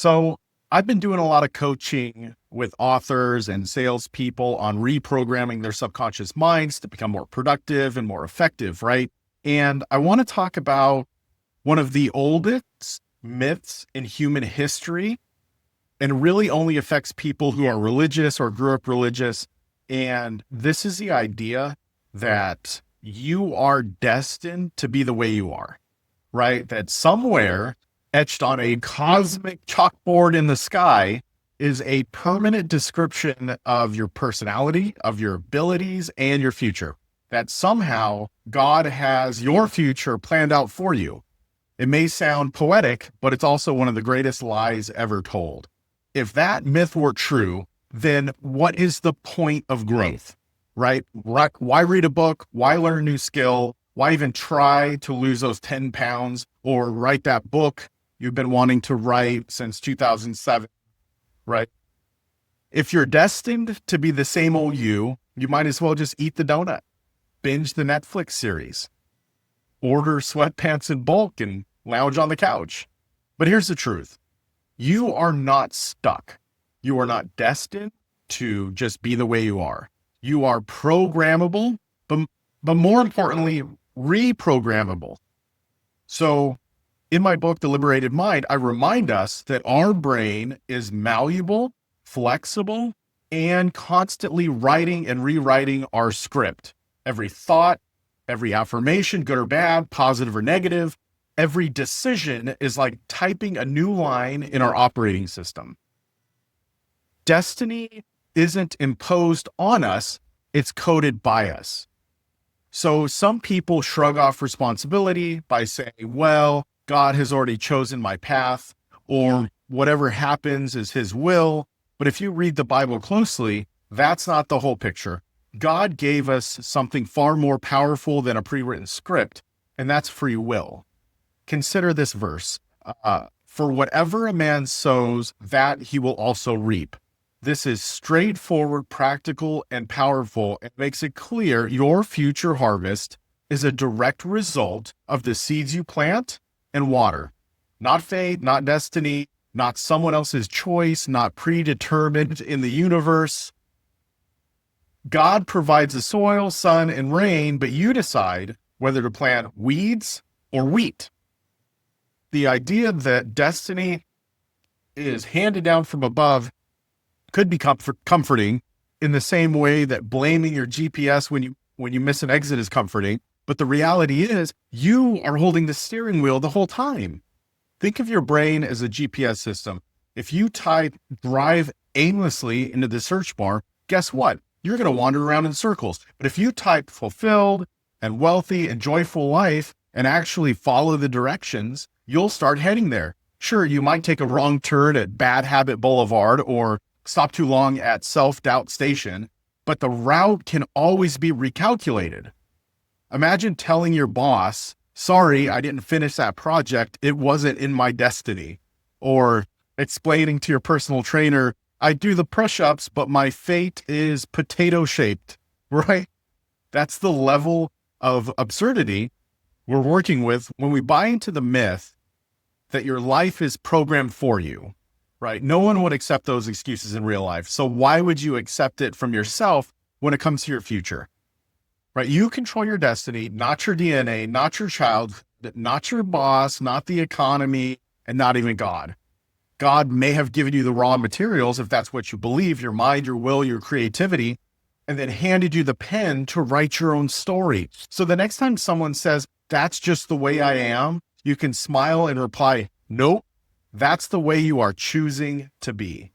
So I've been doing a lot of coaching with authors and salespeople on reprogramming their subconscious minds to become more productive and more effective, right? And I want to talk about one of the oldest myths in human history and really only affects people who are religious or grew up religious. And this is the idea that you are destined to be the way you are, right? That somewhere etched on a cosmic chalkboard in the sky is a permanent description of your personality, of your abilities, and your future. That somehow God has your future planned out for you. It may sound poetic, but it's also one of the greatest lies ever told. If that myth were true, then what is the point of growth, right? Why read a book? Why learn a new skill? Why even try to lose those 10 pounds or write that book you've been wanting to write since 2007, right? If you're destined to be the same old you might as well just eat the donut, binge the Netflix series, order sweatpants in bulk and lounge on the couch. But here's the truth. You are not stuck. You are not destined to just be the way you are. You are programmable, but more importantly, reprogrammable. So in my book, The Liberated Mind, I remind us that our brain is malleable, flexible, and constantly writing and rewriting our script. Every thought, every affirmation, good or bad, positive or negative, every decision is like typing a new line in our operating system. Destiny isn't imposed on us, it's coded by us. So some people shrug off responsibility by saying, well, God has already chosen my path, or whatever happens is his will. But if you read the Bible closely, that's not the whole picture. God gave us something far more powerful than a pre-written script, and that's free will. Consider this verse. For whatever a man sows, that he will also reap. This is straightforward, practical, and powerful. It makes it clear your future harvest is a direct result of the seeds you plant and water. Not fate, not destiny, not someone else's choice, not predetermined in the universe. God provides the soil, sun, and rain, but you decide whether to plant weeds or wheat. The idea that destiny is handed down from above could be comforting in the same way that blaming your GPS when you miss an exit is comforting. But the reality is you are holding the steering wheel the whole time. Think of your brain as a GPS system. If you type drive aimlessly into the search bar, guess what? You're going to wander around in circles. But if you type fulfilled and wealthy and joyful life and actually follow the directions, you'll start heading there. Sure, you might take a wrong turn at Bad Habit Boulevard or stop too long at Self-Doubt Station, but the route can always be recalculated. Imagine telling your boss, sorry, I didn't finish that project. It wasn't in my destiny. Or explaining to your personal trainer, I do the push-ups, but my fate is potato shaped, right? That's the level of absurdity we're working with when we buy into the myth that your life is programmed for you, right? No one would accept those excuses in real life. So why would you accept it from yourself when it comes to your future? Right? You control your destiny, not your DNA, not your child, not your boss, not the economy, and not even God. God may have given you the raw materials, if that's what you believe, your mind, your will, your creativity, and then handed you the pen to write your own story. So the next time someone says, that's just the way I am, you can smile and reply, nope, that's the way you are choosing to be.